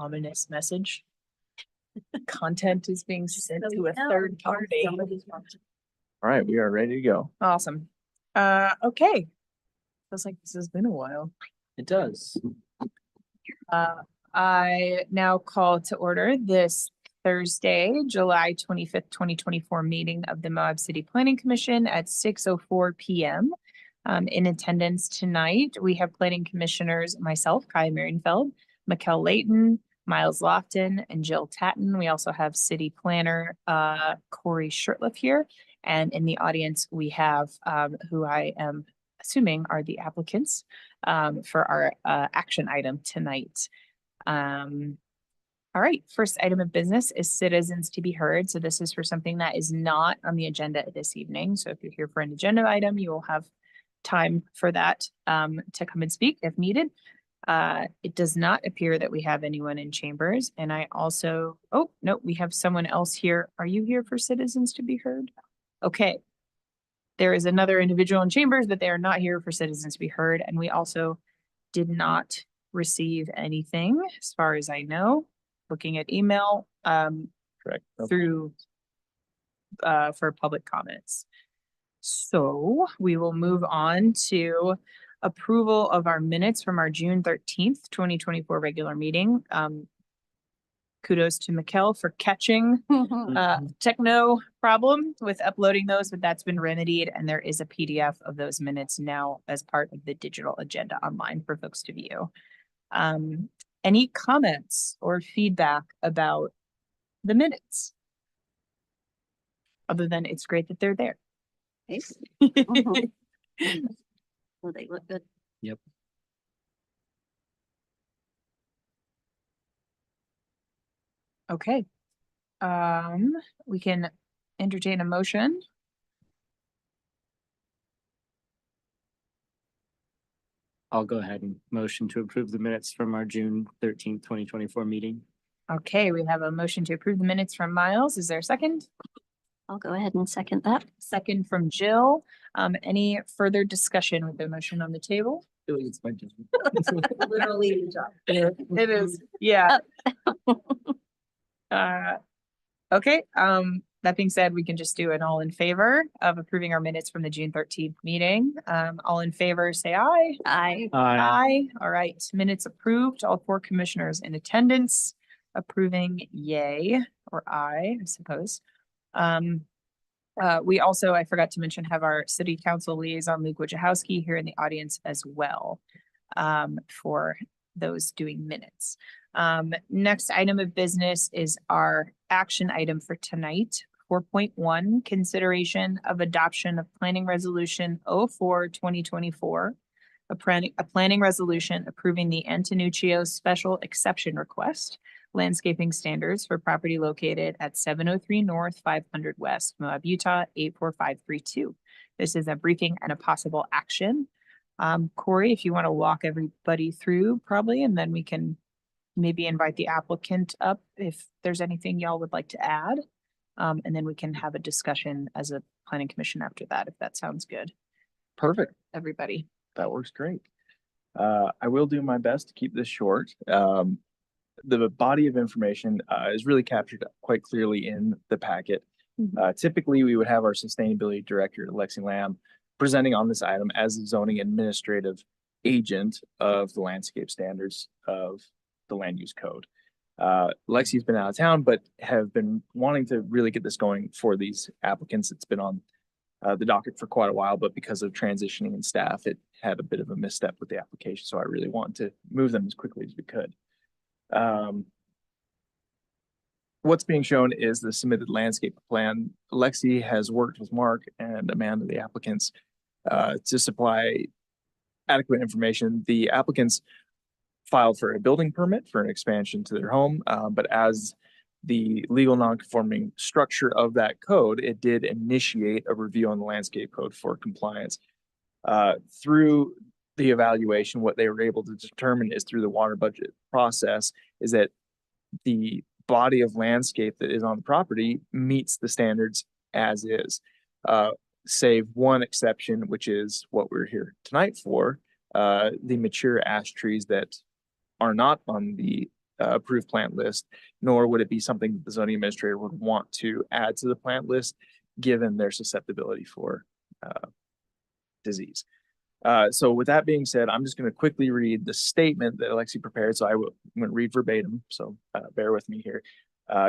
ominous message. Content is being sent to a third party. All right, we are ready to go. Awesome. Okay. Feels like this has been a while. It does. I now call to order this Thursday, July 25th, 2024 meeting of the Moab City Planning Commission at 6:04 p.m. In attendance tonight, we have planning commissioners, myself, Kai Marienfeld, Mikkel Layton, Miles Lofton, and Jill Tatton. We also have city planner Corey Shirtliff here. And in the audience, we have who I am assuming are the applicants for our action item tonight. All right, first item of business is citizens to be heard. So this is for something that is not on the agenda this evening. So if you're here for an agenda item, you will have time for that to come and speak if needed. It does not appear that we have anyone in chambers. And I also, oh, no, we have someone else here. Are you here for citizens to be heard? Okay. There is another individual in chambers, but they are not here for citizens to be heard. And we also did not receive anything, as far as I know, looking at email Correct. through for public comments. So we will move on to approval of our minutes from our June 13th, 2024 regular meeting. Kudos to Mikkel for catching techno problem with uploading those, but that's been remedied, and there is a PDF of those minutes now as part of the digital agenda online for folks to view. Any comments or feedback about the minutes? Other than it's great that they're there. Thanks. Well, they look good. Yep. Okay. We can entertain a motion. I'll go ahead and motion to approve the minutes from our June 13th, 2024 meeting. Okay, we have a motion to approve the minutes from Miles. Is there a second? I'll go ahead and second that. Second from Jill. Any further discussion with the motion on the table? I feel like it's my judgment. Literally the job. It is, yeah. Okay, that being said, we can just do an all in favor of approving our minutes from the June 13th meeting. All in favor, say aye. Aye. Aye. All right, minutes approved. All four commissioners in attendance approving yay or aye, I suppose. We also, I forgot to mention, have our city council liaison, Luke Wojciechowski, here in the audience as well for those doing minutes. Next item of business is our action item for tonight. 4.1, consideration of adoption of planning resolution 04-2024, a planning resolution approving the Antonuccio special exception request, landscaping standards for property located at 703 North, 500 West, Moab, Utah, 84532. This is a briefing and a possible action. Corey, if you want to walk everybody through probably, and then we can maybe invite the applicant up if there's anything y'all would like to add. And then we can have a discussion as a planning commission after that, if that sounds good. Perfect. Everybody. That works great. I will do my best to keep this short. The body of information is really captured quite clearly in the packet. Typically, we would have our sustainability director, Lexi Lamb, presenting on this item as the zoning administrative agent of the landscape standards of the land use code. Lexi's been out of town, but have been wanting to really get this going for these applicants. It's been on the docket for quite a while, but because of transitioning in staff, it had a bit of a misstep with the application. So I really want to move them as quickly as we could. What's being shown is the submitted landscape plan. Lexi has worked with Mark and Amanda, the applicants, to supply adequate information. The applicants filed for a building permit for an expansion to their home, but as the legal non-conforming structure of that code, it did initiate a review on the landscape code for compliance. Through the evaluation, what they were able to determine is through the water budget process is that the body of landscape that is on the property meets the standards as is, save one exception, which is what we're here tonight for, the mature ash trees that are not on the approved plant list, nor would it be something that the zoning administrator would want to add to the plant list, given their susceptibility for disease. So with that being said, I'm just going to quickly read the statement that Alexi prepared. So I'm going to read verbatim. So bear with me here.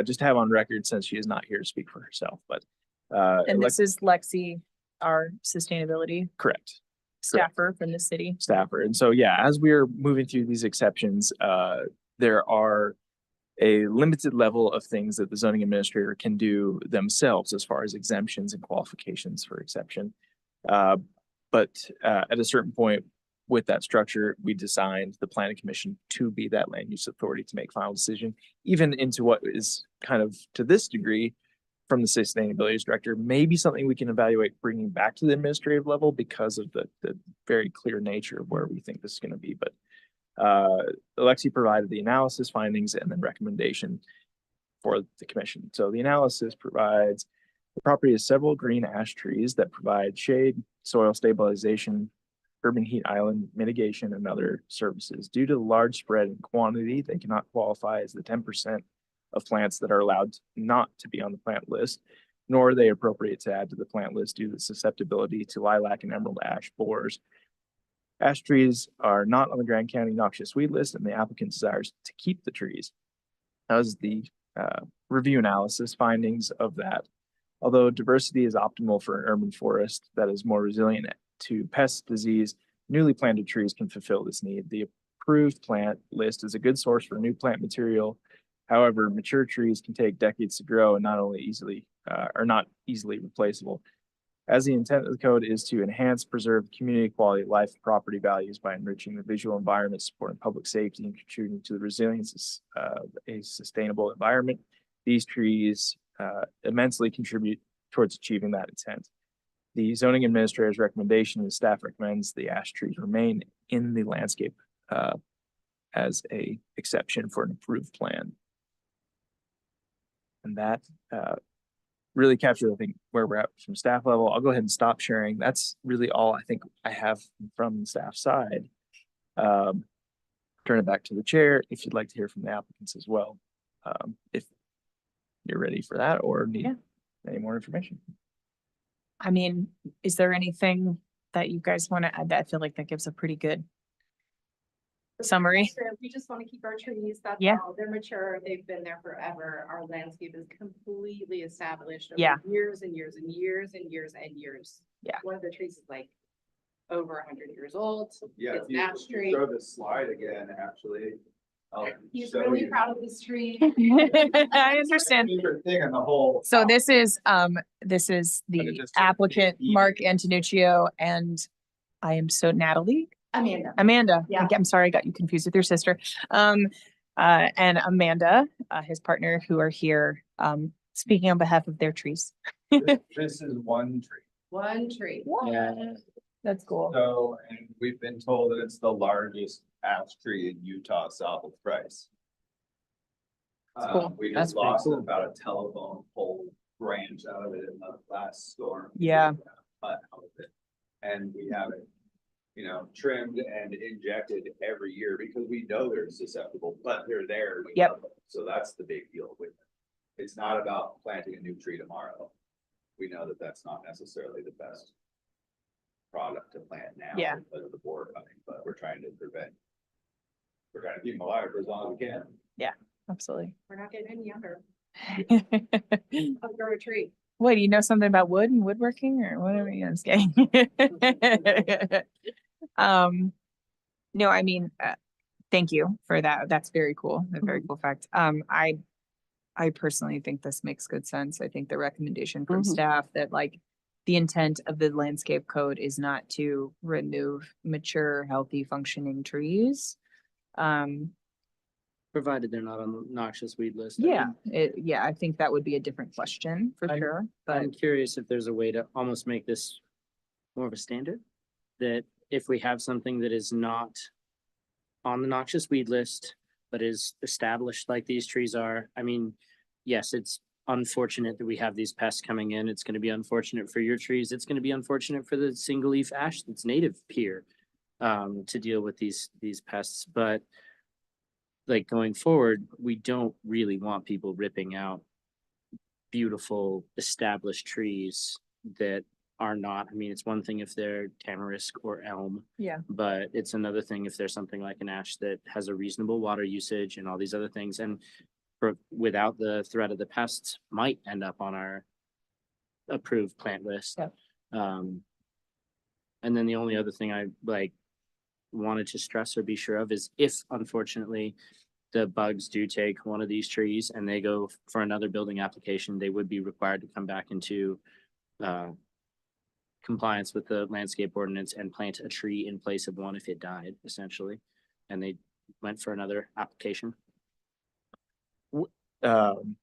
Just to have on record, since she is not here to speak for herself, but. And this is Lexi, our sustainability Correct. staffer from the city. Staffer. And so, yeah, as we are moving through these exceptions, there are a limited level of things that the zoning administrator can do themselves as far as exemptions and qualifications for exception. But at a certain point with that structure, we designed the planning commission to be that land use authority to make final decision, even into what is kind of to this degree from the sustainability director, maybe something we can evaluate bringing back to the administrative level because of the very clear nature of where we think this is going to be. But Alexi provided the analysis findings and then recommendation for the commission. So the analysis provides the property has several green ash trees that provide shade, soil stabilization, urban heat island mitigation, and other services. Due to the large spread in quantity, they cannot qualify as the 10% of plants that are allowed not to be on the plant list, nor are they appropriate to add to the plant list due to susceptibility to lilac and emerald ash borers. Ash trees are not on the Grand County noxious weed list, and the applicant desires to keep the trees. As the review analysis findings of that, although diversity is optimal for an urban forest that is more resilient to pest disease, newly planted trees can fulfill this need. The approved plant list is a good source for new plant material. However, mature trees can take decades to grow and are not easily replaceable. As the intent of the code is to enhance, preserve community quality of life, property values by enriching the visual environment, supporting public safety, and contributing to the resilience of a sustainable environment, these trees immensely contribute towards achieving that intent. The zoning administrator's recommendation and staff recommends the ash trees remain in the landscape as a exception for an approved plan. And that really captures, I think, where we're at from staff level. I'll go ahead and stop sharing. That's really all I think I have from the staff side. Turn it back to the chair if you'd like to hear from the applicants as well. If you're ready for that or need any more information. I mean, is there anything that you guys want to add? I feel like that gives a pretty good summary. We just want to keep our trees. That's Yeah. all. They're mature. They've been there forever. Our landscape is completely established over Yeah. years and years and years and years and years. Yeah. One of the trees is like over 100 years old. Yeah, It's if you ash tree. show the slide again, actually. I'll He's show really you. proud of this tree. I understand. My favorite thing in the whole. So this is But it the just- applicant, Mark Antonuccio, and I am so Natalie, Amanda. Yeah. I'm sorry, I got you confused with your sister. And Amanda, his partner, who are here, speaking on behalf of their trees. This is one tree. One tree. Yeah. That's cool. So, and we've been told that it's the largest ash tree in Utah south of Price. Cool. We That's just pretty lost cool. about a telephone pole branch out of it in the last storm. Yeah. Cut out of it. And we have it, trimmed and injected every year because we know they're susceptible, but they're there. We Yep. love them. So that's the big deal with it. It's not about planting a new tree tomorrow. We know that that's not necessarily the best product to plant now. Yeah. Because of the board coming, but we're trying to keep them alive for as long as we can. Absolutely. We're not getting any younger. I'll grow a tree. What, do you know something about wood and woodworking or whatever? You know, I'm just kidding. No, I mean, thank you for that. That's very cool. A very cool fact. I personally think this makes good sense. I think the recommendation from Mhm. staff that like the intent of the landscape code is not to remove mature, healthy, functioning trees. Provided they're not on the noxious weed list. I think that would be a different question for I'm- sure, but I'm curious if there's a way to almost make this more of a standard. That if we have something that is not on the noxious weed list, but is established like these trees are, I mean, yes, it's unfortunate that we have these pests coming in. It's gonna be unfortunate for your trees. It's gonna be unfortunate for the single leaf ash that's native here to deal with these pests, but like going forward, we don't really want people ripping out beautiful established trees that are not, I mean, it's one thing if they're tamarisk or elm, Yeah. but it's another thing if there's something like an ash that has a reasonable water usage and all these other things. And without the threat of the pests might end up on our approved plant list. Yep. And then the only other thing I like wanted to stress or be sure of is if unfortunately the bugs do take one of these trees and they go for another building application, they would be required to come back into compliance with the landscape ordinance and plant a tree in place of one if it died, essentially. And they went for another application. Um,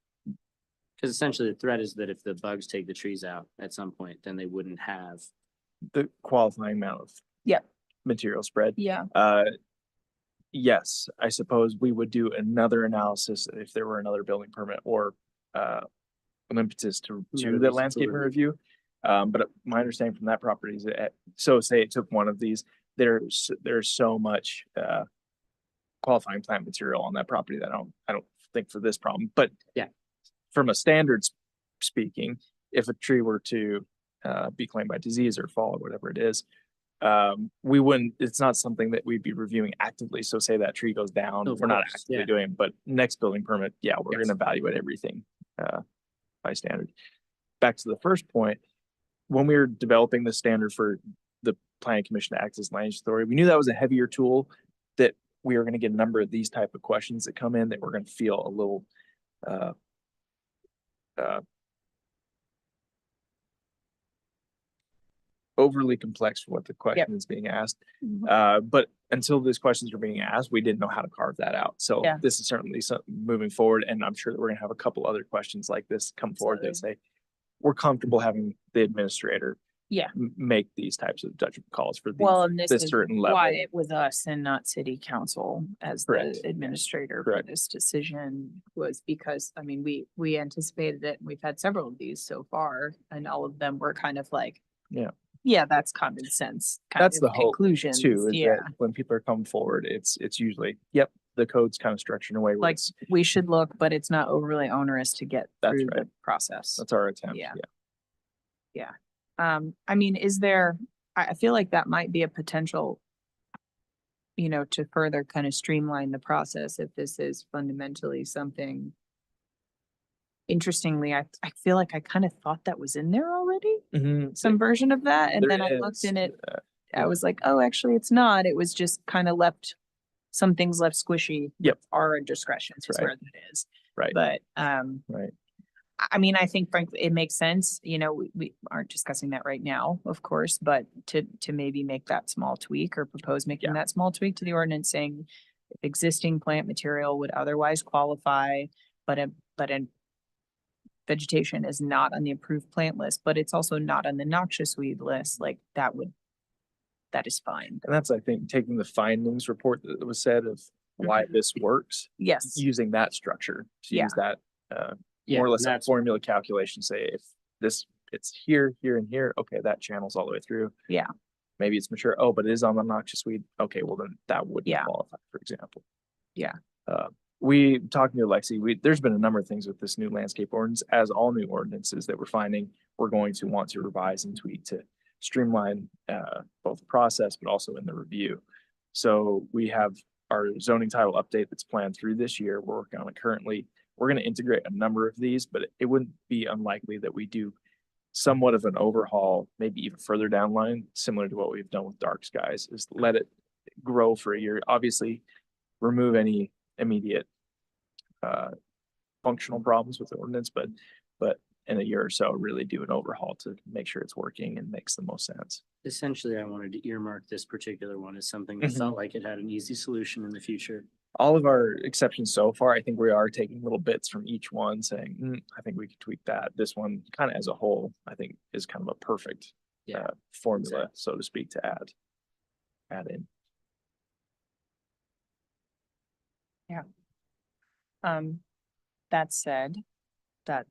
Because essentially the threat is that if the bugs take the trees out at some point, then they wouldn't have. the qualifying amount of Yep. material spread. Yeah. Yes, I suppose we would do another analysis if there were another building permit or an impetus to Another the reason for landscape review. But my understanding from that property is that, so say it took one of these, there's so much qualifying plant material on that property that I don't think for this problem, but Yeah. from a standards speaking, if a tree were to be claimed by disease or fall or whatever it is, we wouldn't, it's not something that we'd be reviewing actively. So say that tree goes down, Of we're not course, actively yeah. doing it, but next building permit, yeah, we're Yes. gonna evaluate everything by standard. Back to the first point, when we were developing the standard for the planning commission to act as land use authority, we knew that was a heavier tool, that we were gonna get a number of these type of questions that come in that we're gonna feel a little overly complex for what the question is being asked. But until these questions are being asked, we didn't know how to carve that out. So Yeah. this is certainly something moving forward, and I'm sure that we're gonna have a couple other questions like this come forward that say, we're comfortable having the administrator Yeah. make these types of judgment calls for Well, these, and this this is certain why level. it was us and not city council as Correct. the administrator for Correct. this decision, was because, I mean, we anticipated it. We've had several of these so far, and all of them were kind of like, Yeah. yeah, that's common sense. kind That's of the hope conclusions. too, is Yeah, that when people are coming forward, it's usually, yep, the code's kind of structured in a way where like it's, we should look, but it's not overly onerous to get That's through the right. process. that's our attempt. Yeah. Yeah. I mean, is there, I feel like that might be a potential, to further kind of streamline the process if this is fundamentally something. Interestingly, I feel like I kind of thought that was in there already, Mhm. some version of that, and There then I looked is, in it, yeah. I was like, oh, actually, it's not. It was just kind of left, some things left squishy. Yep. with Our discretion is Right. where that is. Right. But, Right. I mean, I think frankly, it makes sense, we aren't discussing that right now, of course, but to maybe make that small tweak or propose making Yeah. that small tweak to the ordinance saying if existing plant material would otherwise qualify, but in vegetation is not on the approved plant list, but it's also not on the noxious weed list, like that is fine. And that's, I think, taking the findings report that was said of why this works, Yes, using that structure, to Yeah. use that Yeah, more or less a that's- formula calculation, say if this, it's here, here, and here, okay, that channels all the way through. Yeah. Maybe it's mature, oh, but it is on the noxious weed, okay, well then that wouldn't Yeah. qualify, for example. Yeah. We talking to Lexi, there's been a number of things with this new landscape ordinance, as all new ordinances that we're finding, we're going to want to revise and tweak to streamline both the process, but also in the review. So we have our zoning title update that's planned through this year. We're working on it currently. We're going to integrate a number of these, but it wouldn't be unlikely that we do somewhat of an overhaul, maybe even further down line, similar to what we've done with dark skies, is let it grow for a year. Obviously, remove any immediate functional problems with the ordinance, but in a year or so, really do an overhaul to make sure it's working and makes the most sense. Essentially, I wanted to earmark this particular one as something Mm-hmm. that felt like it had an easy solution in the future. All of our exceptions so far, I think we are taking little bits from each one saying, I think we could tweak that. This one kind of as a whole, I think is kind of a perfect Yeah, formula, exactly. so to speak, to add in. that said, that,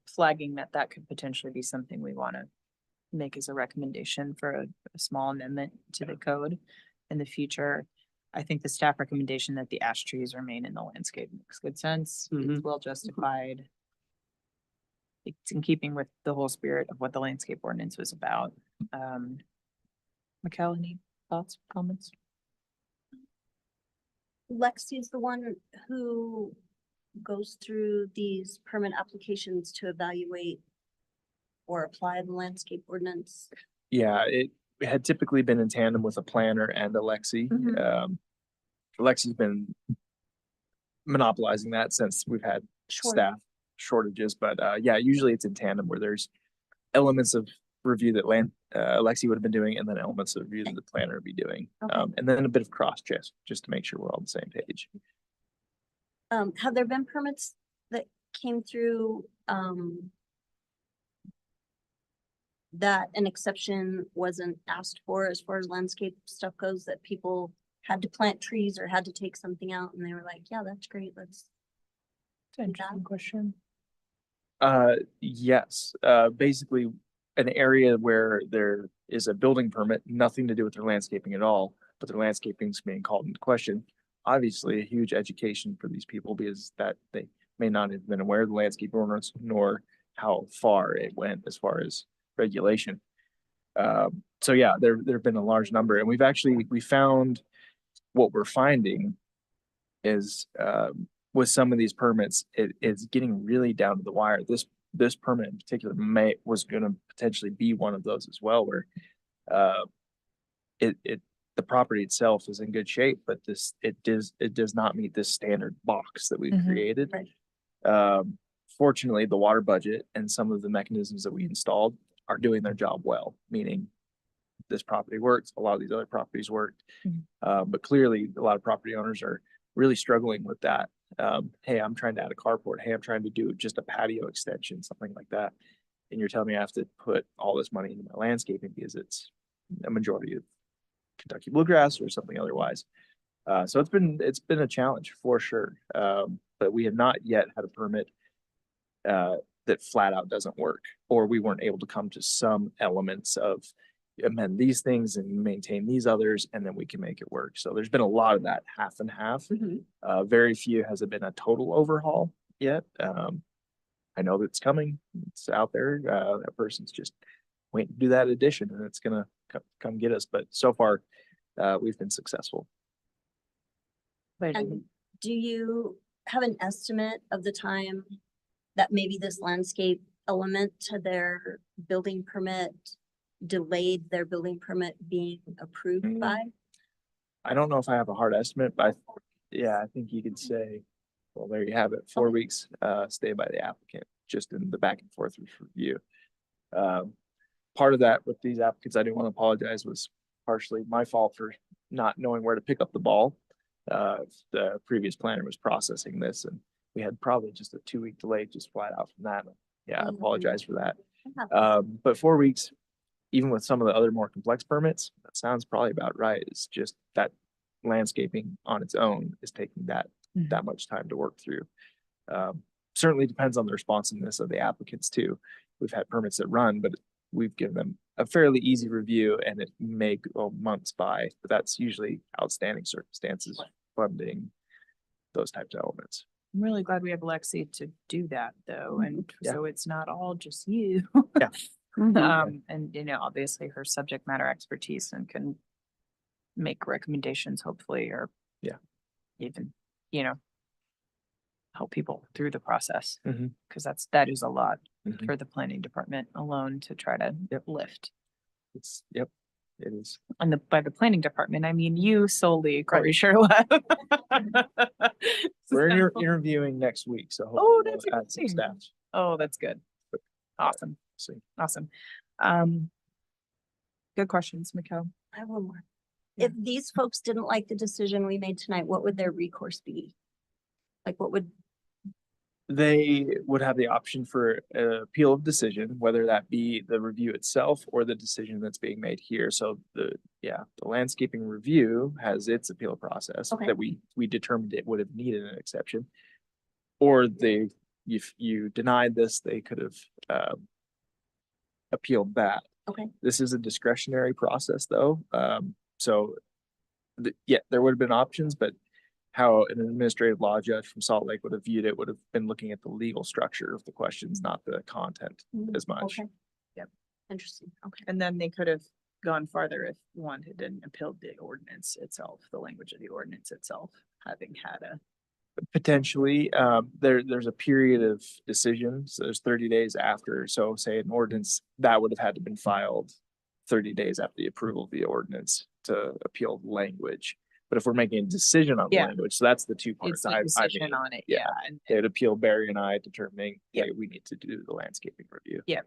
flagging that could potentially be something we want to make as a recommendation for a small amendment to the code in the future. I think the staff recommendation that the ash trees remain in the landscape makes good sense. It's Mhm. well justified. It's in keeping with the whole spirit of what the landscape ordinance was about. Mikkel, any thoughts, comments? Lexi is the one who goes through these permit applications to evaluate or apply the landscape ordinance. Yeah, it had typically been in tandem with a planner and a Lexi. Mhm. Lexi's been monopolizing that since we've had staff shortages, but yeah, usually it's in tandem where there's elements of review that Lexi would have been doing, and then elements of review that the planner would be doing. Okay. And then a bit of cross check just to make sure we're all on the same page. Have there been permits that came through, that an exception wasn't asked for as far as landscape stuff goes, that people had to plant trees or had to take something out and they were like, yeah, that's great, let's. It's an interesting question. Yes, basically an area where there is a building permit, nothing to do with their landscaping at all, but their landscaping is being called into question. Obviously, a huge education for these people because that they may not have been aware of the landscape ordinance nor how far it went as far as regulation. So yeah, there have been a large number, and we found what we're finding is with some of these permits, it's getting really down to the wire. This permit in particular was going to potentially be one of those as well, where the property itself is in good shape, but it does not meet this standard box that we've Mhm. created. Right. Fortunately, the water budget and some of the mechanisms that we installed are doing their job well, meaning this property works, a lot of these other properties worked. But clearly a lot of property owners are really struggling with that. Hey, I'm trying to add a carport. Hey, I'm trying to do just a patio extension, something like that. And you're telling me I have to put all this money into my landscaping because it's a majority of Kentucky bluegrass or something otherwise. So it's been a challenge for sure. But we have not yet had a permit that flat out doesn't work, or we weren't able to come to some elements of amend these things and maintain these others, and then we can make it work. So there's been a lot of that half and half. Very few has it been a total overhaul yet. I know that it's coming. It's out there. That person's just waiting to do that addition, and it's gonna come get us. But so far, we've been successful. And do you have an estimate of the time that maybe this landscape element to their building permit delayed their building permit being approved by? I don't know if I have a hard estimate, but yeah, I think you could say, well, there you have it, 4 weeks, stay by the applicant, just in the back and forth review. Part of that with these applicants, I do want to apologize, was partially my fault for not knowing where to pick up the ball. The previous planner was processing this, and we had probably just a 2-week delay just flat out from that. Yeah, I apologize for that. But 4 weeks, even with some of the other more complex permits, that sounds probably about right. It's just that landscaping on its own is taking that much time to work through. Certainly depends on the responsiveness of the applicants too. We've had permits that run, but we've given them a fairly easy review, and it may go months by, but that's usually outstanding circumstances, funding, those types of elements. I'm really glad we have Lexi to do that though, and Yeah. so it's not all just you. Yeah. And obviously her subject matter expertise and can make recommendations hopefully, or Yeah. even, help people through the process. Mhm. Cause that is a lot Mhm. for the planning department alone to try to lift. Yep, it is. And by the planning department, I mean you solely, Corey Sherlock. We're interviewing next week, so Oh, hopefully that's we'll add some exciting. staff. Oh, that's good. Awesome. See. Awesome. Good questions, Mikkel. I have one more. Yeah. If these folks didn't like the decision we made tonight, what would their recourse be? Like, what would, They would have the option for appeal of decision, whether that be the review itself or the decision that's being made here. So the landscaping review has its appeal process Okay. that we determined it would have needed an exception. Or if you denied this, they could have appealed that. Okay. This is a discretionary process though. So yeah, there would have been options, but how an administrative law judge from Salt Lake would have viewed it would have been looking at the legal structure of the questions, not the content as much. Okay. Yep. Interesting. Okay. And then they could have gone farther if one had appealed the ordinance itself, the language of the ordinance itself, having had a. Potentially, there's a period of decision, so there's 30 days after, so say an ordinance, that would have had to been filed 30 days after the approval of the ordinance to appeal the language. But if we're making a decision on the Yeah. language, so that's the two It's parts. the decision on it, yeah. And They'd appeal Barry and I determining, Yep. hey, we need to do the landscaping review. yeah,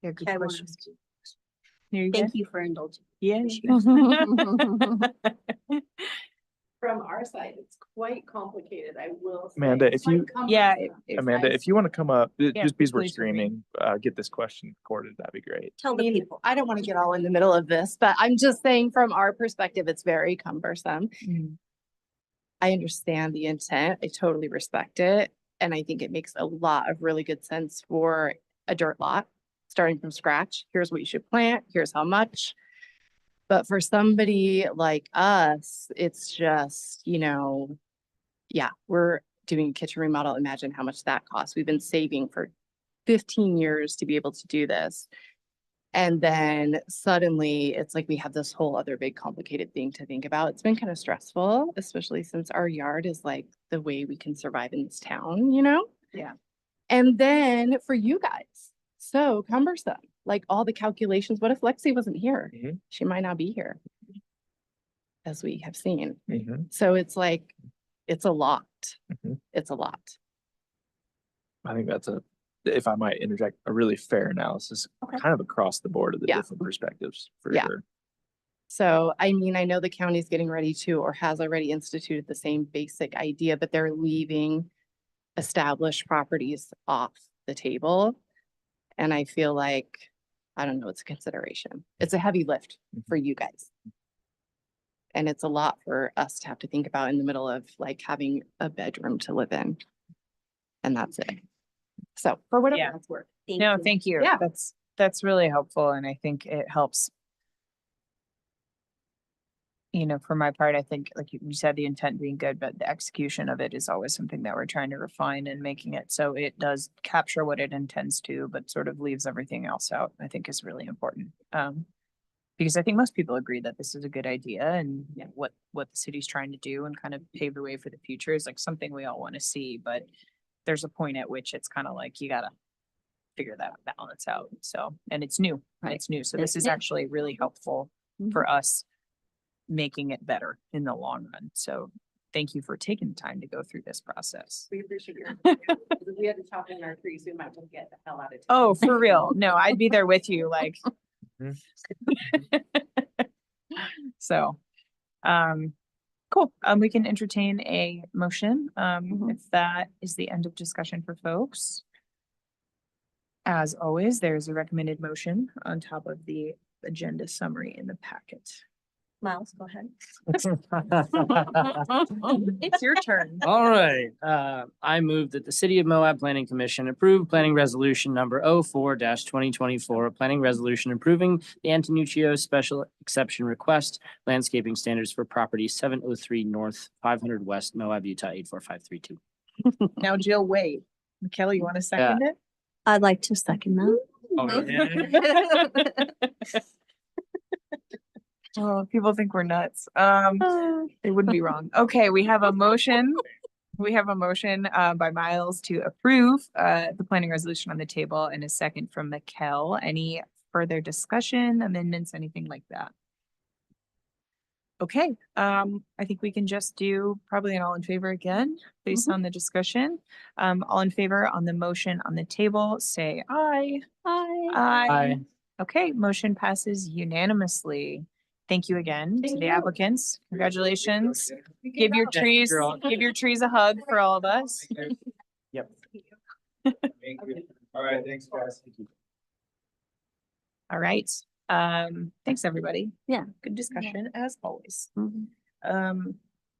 good Okay, question. well, Here you thank go. you for indulging. Yeah. From our side, it's quite complicated, I will say. Amanda, if you- Yeah, Cumbersome. Amanda, if you want to come up, Yeah, just because we're please with me. streaming, get this question recorded, that'd be great. Tell the mean, people. I don't want to get all in the middle of this, but I'm just saying from our perspective, it's very cumbersome. Mm. I understand the intent. I totally respect it. And I think it makes a lot of really good sense for a dirt lot, starting from scratch. Here's what you should plant. Here's how much. But for somebody like us, it's just, yeah, we're doing a kitchen remodel. Imagine how much that costs. We've been saving for 15 years to be able to do this. And then suddenly it's like we have this whole other big complicated thing to think about. It's been kind of stressful, especially since our yard is like the way we can survive in this town, Yeah. And then for you guys, so cumbersome, like all the calculations. What if Lexi wasn't here? Mhm. She might not be here, as we have seen. Mhm. So it's like, it's a lot. Mhm. It's a lot. I think that's if I might interject, a really fair analysis, Okay. kind of across the board of the Yeah. different perspectives, for Yeah. sure. So, I mean, I know the county's getting ready to, or has already instituted the same basic idea, but they're leaving established properties off the table. And I feel like, I don't know, it's a consideration. It's a heavy lift for you guys. And it's a lot for us to have to think about in the middle of like having a bedroom to live in. And that's it. So for whatever Yeah. that's worth. No, thank you. Yeah. That's really helpful. And I think it helps. For my part, I think, like you said, the intent being good, but the execution of it is always something that we're trying to refine and making it so it does capture what it intends to, but sort of leaves everything else out, I think is really important. Because I think most people agree that this is a good idea and what the city's trying to do and kind of pave the way for the future is like something we all want to see, but there's a point at which it's kind of like, you gotta figure that balance out. So, and it's new, it's new. So this It's is new. actually really helpful for us making it better in the long run. So thank you for taking the time to go through this process. We appreciate your, if we had to chop in our trees, we might just get the hell out of town. Oh, for real. No, I'd be there with you, like. Mhm. So, cool. We can entertain a motion, if that is the end of discussion for folks. As always, there's a recommended motion on top of the agenda summary in the packet. Miles, go ahead. It's your turn. All right, I move that the City of Moab Planning Commission approve planning resolution number 04-2024, a planning resolution approving the Antonuccio special exception request, landscaping standards for property 703 North, 500 West, Moab, Utah, 84532. Now Jill, wait. Kelly, you want to second it? I'd like to second that. Oh, people think we're nuts. They wouldn't be wrong. Okay, we have a motion. We have a motion by Miles to approve the planning resolution on the table and a second from Mikkel. Any further discussion, amendments, anything like that? Okay, I think we can just do probably an all in favor again, based on the discussion. All in favor on the motion on the table, say aye. Hi. Aye. Okay, motion passes unanimously. Thank you again to the applicants. Congratulations. Give your trees, give your trees a hug for all of us. Yep. Thank you. All right, thanks, guys. All right. Thanks, everybody. Yeah. Good discussion as always. Mhm.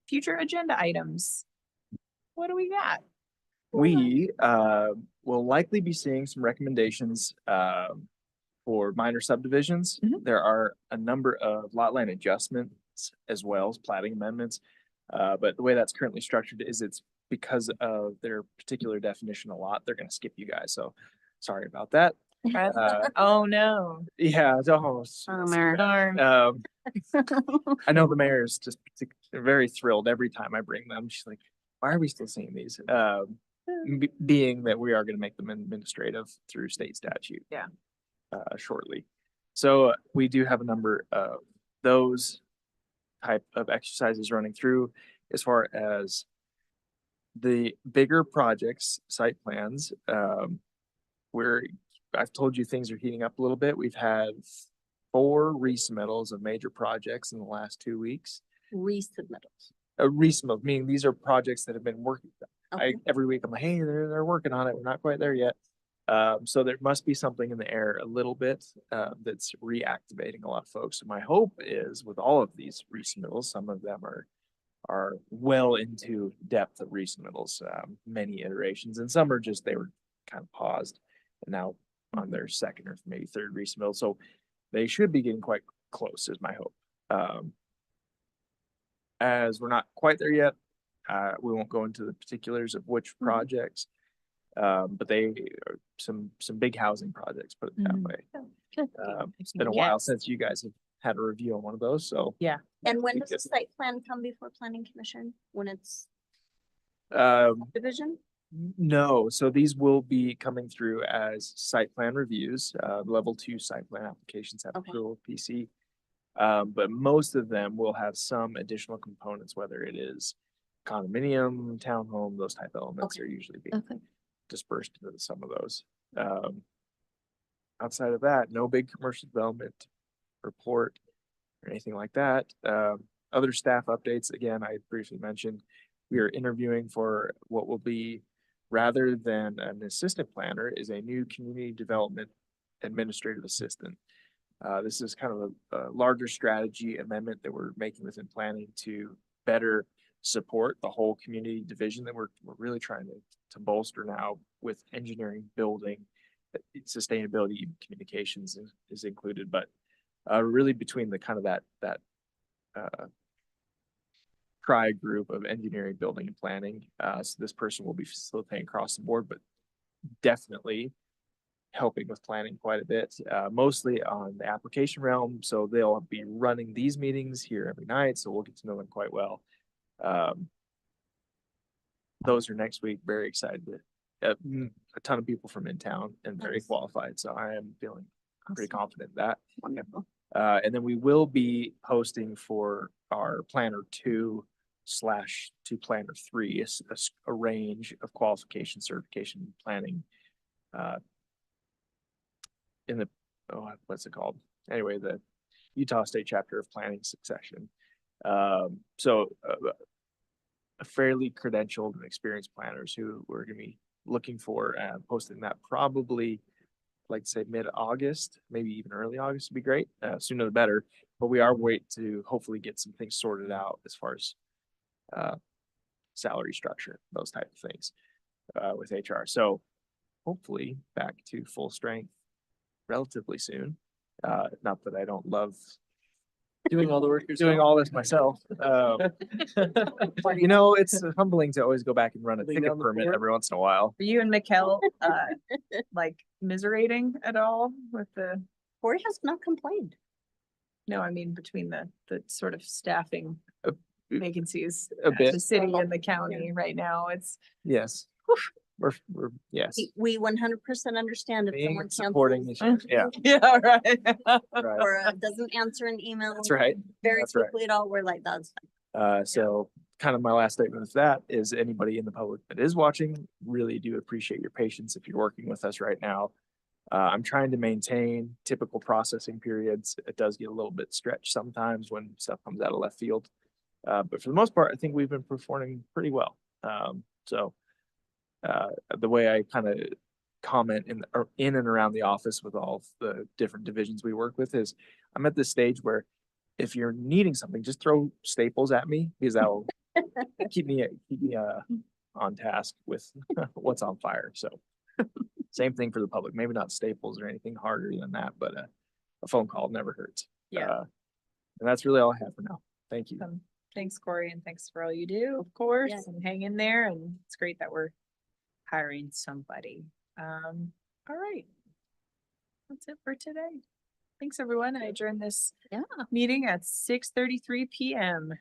Future agenda items. What do we got? We will likely be seeing some recommendations for minor subdivisions. Mhm. There are a number of lot line adjustments as well as plating amendments. But the way that's currently structured is it's because of their particular definition of lot, they're gonna skip you guys, so sorry about that. Oh, no. Yeah, it's almost. Darn. I know the mayor is just very thrilled every time I bring them. She's like, why are we still seeing these? Being that we are gonna make them administrative through state statute. Yeah. Shortly. So we do have a number of those type of exercises running through as far as the bigger projects, site plans. Where I've told you things are heating up a little bit. We've had 4 resubmittals of major projects in the last 2 weeks. Resubmittals. Resubmit, meaning these are projects that have been working. Okay. Every week I'm like, hey, they're working on it. We're not quite there yet. So there must be something in the air a little bit, that's reactivating a lot of folks. So my hope is with all of these resubmittals, some of them are well into depth of resubmittals, many iterations, and some are just, they were kind of paused and now on their second or maybe third resubmittal. So they should be getting quite close is my hope. As we're not quite there yet, we won't go into the particulars of which projects. But they are some big housing projects, put it that Mhm. way. Good. It's been a while since you guys have had a review on one of those, so. And when think does the it's- site plan come before planning commission? When it's division? No, so these will be coming through as site plan reviews, level 2 site plan applications have Okay. approval of PC. But most of them will have some additional components, whether it is condominium, townhome, those type of elements Okay. are usually being Okay. dispersed into some of those. Outside of that, no big commercial development report or anything like that. Other staff updates, again, I briefly mentioned, we are interviewing for what will be, rather than an assistant planner, is a new community development administrative assistant. This is kind of a larger strategy amendment that we're making within planning to better support the whole community division that we're really trying to bolster now with engineering, building, sustainability, even communications is included, but really between the kind of that tri group of engineering, building and planning. So this person will be facilitating across the board, but definitely helping with planning quite a bit, mostly on the application realm. So they'll be running these meetings here every night. So we'll get to know them quite well. Those are next week. Very excited. A ton of people from in town and very Nice. qualified. So I am feeling pretty confident in that. Wonderful. And then we will be posting for our planner 2/2 planner 3, a range of qualification, certification, planning, in the, what's it called? Anyway, the Utah State Chapter of Planning Succession. So a fairly credentialed and experienced planners who we're gonna be looking for, posting that probably, like to say mid-August, maybe even early August would be great, sooner the better. But we are waiting to hopefully get some things sorted out as far as salary structure, those type of things with HR. So hopefully back to full strength relatively soon. Not that I don't love Doing all the work doing all this myself. But you know, it's humbling to always go back and run a Laying ticket down the permit floor. every once in a while. Were you and Mikkel, like miserating at all with the, Corey has not complained. no, I mean, between the sort of staffing A- vacancies, A at bit, the city and the county right now, it's, yes. We're, yes. We 100% understand if Being someone supporting, cancels yeah, yeah, right. right. or doesn't answer an email That's right. very That's right. quickly at all, we're like, that's So kind of my last statement with that is anybody in the public that is watching, really do appreciate your patience if you're working with us right now. I'm trying to maintain typical processing periods. It does get a little bit stretched sometimes when stuff comes out of left field. But for the most part, I think we've been performing pretty well. So the way I kind of comment in and around the office with all of the different divisions we work with is I'm at this stage where if you're needing something, just throw staples at me because that'll keep me on task with what's on fire. So Same thing for the public, maybe not Staples or anything harder than that, but a phone call never hurts. Yeah. And that's really all I have for now. Thank you. Thanks, Corey, and thanks for all you do, of course, Yes. and hang in there, and it's great that we're hiring somebody. All right. That's it for today. Thanks, everyone. I adjourn this Yeah. meeting at 6:33 PM.